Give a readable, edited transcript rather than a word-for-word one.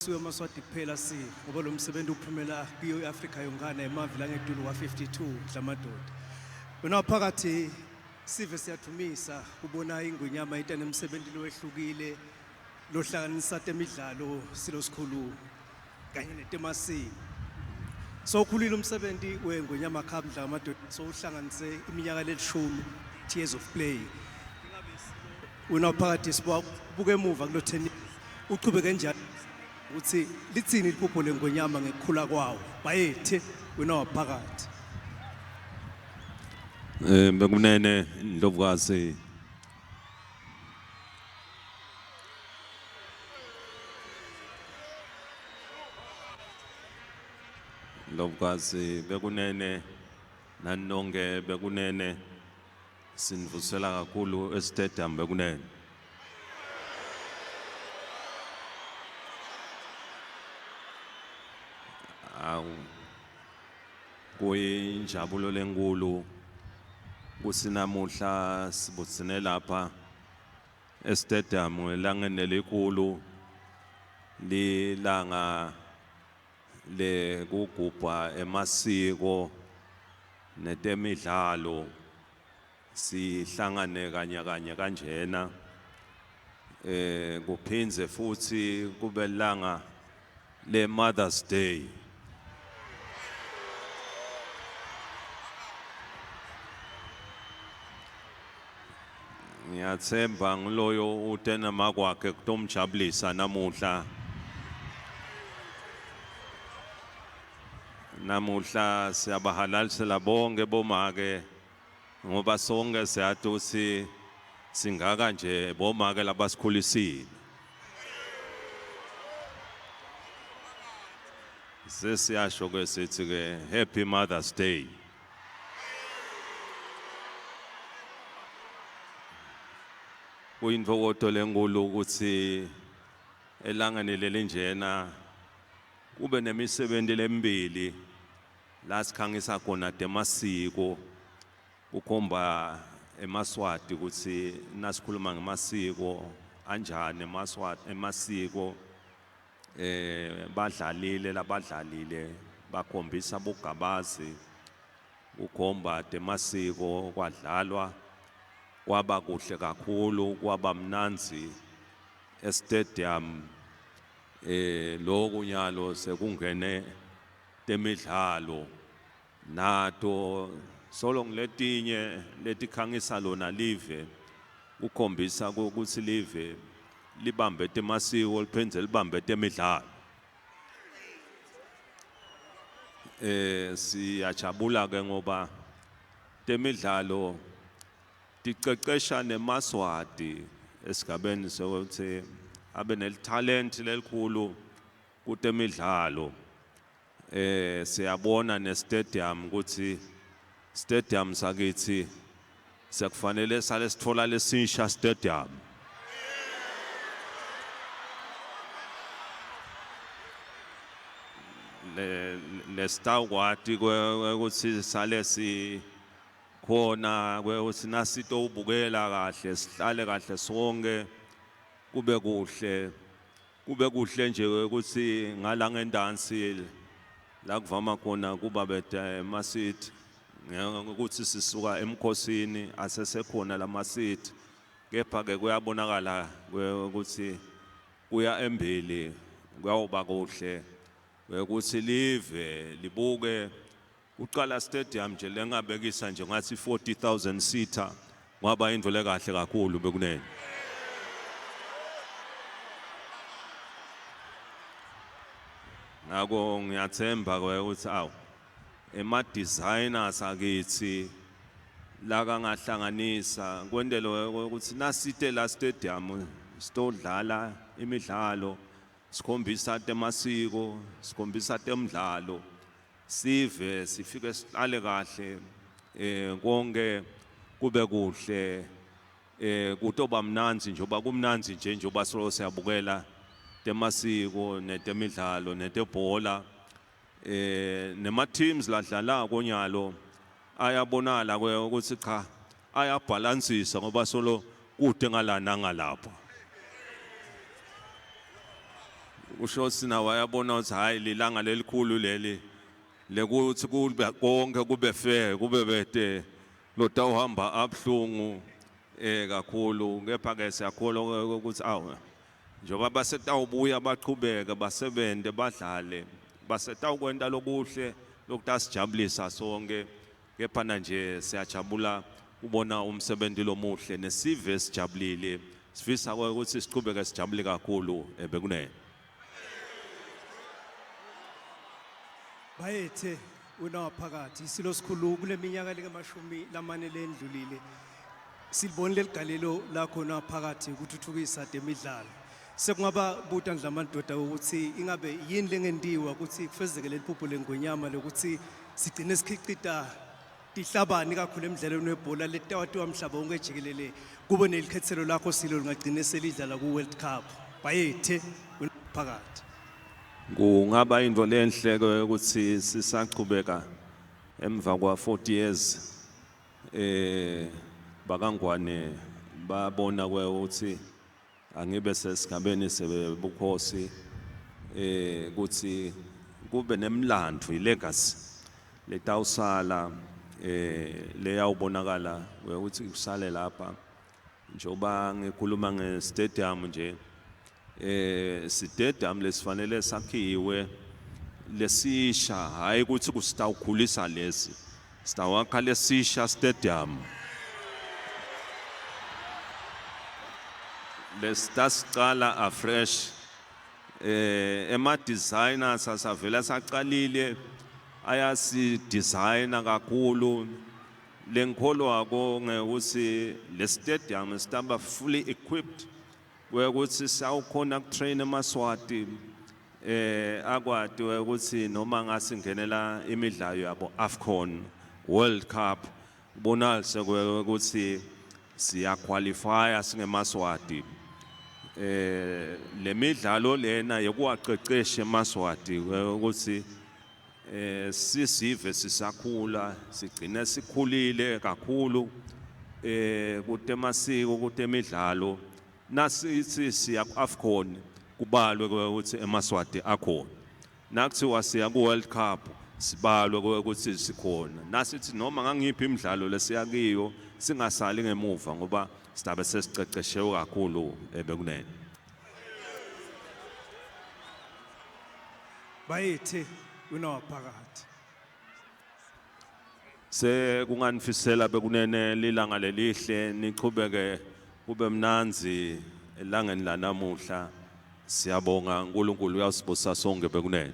Siwe Maswati kuphela ngoba lo msebenzi uphumela kuyo iAfrika yongana emavila ngedulu wa52 dlamadoda. Wena phakathi sive siyathumisa ubona ingwenyama itana emsebenzi lowehlukile lohlanganisa temidlalo silosikhulu kanye netemasiko. So ukhulile umsebenzi wengwenyama khabdla amadoda so uhlanganise iminyaka le10 years of play. Wena phakathi sibuke emuva kulo 10 uchube kanjani uthi litsini iphupho lengonyama ngekukhula kwawo bayethe wena waphakathi bekunene Ndlovukazi bekunene nanonke bekunene sinivusela kakhulu estadium bekunene kuyinjabulo lenkulu kusinamuhla sibutsine lapha estadium elangeni elikhulu lilanga lekugubha emasiko netemidlalo sihlangane kanye kanjena kuphindze futhi kube langa le Mother's Day ngiyatsemba ngiloyo utena makwakhe kutomjabulisa namuhla siyabahalalisela bonke bomake ngoba sonke siyathi uthi singaka nje bomake labasikhulisile sesiyasho ke sithi ke Happy Mother's Day. Kuyintokoto lenkulu ukuthi elangeni lelinjena kube nemisebenzi lemibili la sikhangisa khona temasiko ukhomba eMaswati ukuthi nasikhuluma ngemasiko anjani emasiko labadlalile bakhombisa bugabazi ukhomba temasiko kwadlalwa kwaba kuhle kakhulu kwaba mnanzi estadium lokunyalo sekungene temidlalo nato solo ngiletinye letikhangisa lona live ukhombisa ukuthi live libambe temasiko liphindze libambe temidlalo siyajabula ke ngoba temidlalo ticecesha neMaswati esigabeni sokuthi abe neltalent lelikhulu kutemidlalo siyabona nestadium ukuthi stadium sakithi sekufanele sale sitfola lesisha stadium lesitakwati ukuthi sale khona ukuthi nasito ubukela kahle sihlale kahle sonke kube kuhle nje ukuthi ngala ngendansi la kuvama khona kuba bede masit ukuthi sisuka emkhosini asesekhona lamasit kepha ke kuyabonakala ukuthi kuya embili kuyawuba kuhle ukuthi live libuke uqala stadium nje lengabekisa nje ngathi 40,000 seater ngoba into le kahle kakhulu bekunene ngako ngiyatsemba ukuthi ema designers akithi la kangahlanganisa kwendelo ukuthi nasite la stadium sitodlala imidlalo sikhombisa temasiko sikhombisa temidlalo sive sifike sihlale kahle konke kube kuhle kutoba mnanzi njoba kumnanzi nje njoba solo siyabukela temasiko netemidlalo netebhola nema teams ladlala konyalo ayabonala ukuthi cha ayabalansisa ngoba solo kude ngalana ngalapha ushosi nawe wayabona ukuthi hayi lilanga lelikhulu leli lekuthi kube konke kube fair kube bede lotawuhamba abhlungu kakhulu kepha ke siyakholwa ukuthi awu njengoba basetawubuya baqhubeke basebente badlale basetawukwenta lokuhle lokutasijabulisa sonke kepha nje siyajabula ubona umsebenzi lomuhle nesive sijabulile sifisa ukuthi siqhubeke sijabule kakhulu bekunene Bayethe unaphakathi isilo sikhulu kule minyaka lekamashumi lamane lendlulile silibonile ligalelo lakho naphakathi ukuthuthukisa demidlalo sekungaba buta ndlamadoda ukuthi ingabe yini lengentiwa ukuthi kufezeke leliphupho lengonyama lokuthi sigcine sikhicita tihlabani kakhulu emidlalweni webhola letawatiwa mhlaba wonke jikelele kube nelikhethelo lakho silo lingagcine selidlala ku World Cup Bayethe unaphakathi kungaba into lenhle ukuthi sisaqhubeka emva kwa 40 years bakangwane babona ukuthi angibe sesigabeni sebukhosi ukuthi kube nemlandvo ilegacy letawusala leyawubonakala ukuthi kusale lapha njoba ngikhuluma ngestadium nje stadium lesifanele sakhiwe lesisha hayi ukuthi kusitawukhulisa lesi sitawakha lesisha stadium lesicala afresh ema designers asavela saqalile ayasi designer kakhulu lenkholwa ko ngekuthi le stadium sitaba fully equipped ukuthi sawukhona kutrain emaswati akwati ukuthi noma ngasingenela imidlalo yabo AFCON World Cup bonalise ukuthi siya qualify singemaswati le midlalo lena yokuwaqeqesha emaswati ukuthi sisive sisakhula sigcine sikhulile kakhulu kutemasiko kutemidlalo nasithi siya ku-AFCON kubalwe ukuthi emaswati akhona nakuthiwa siya ku-World Cup sibalwe ukuthi sikhona nasithi noma ngangiphi imidlalo lesiyakiyo singasali ngemuva ngoba sidabe sesiqeqeshewe kakhulu bekunene Bayethe unaphakathi sekunganifisela bekunene lilanga lelihle niqhubeke kube mnanzi elangeni lanamuhla siyabonga uNkulunkulu uyasibusa sonke bekunene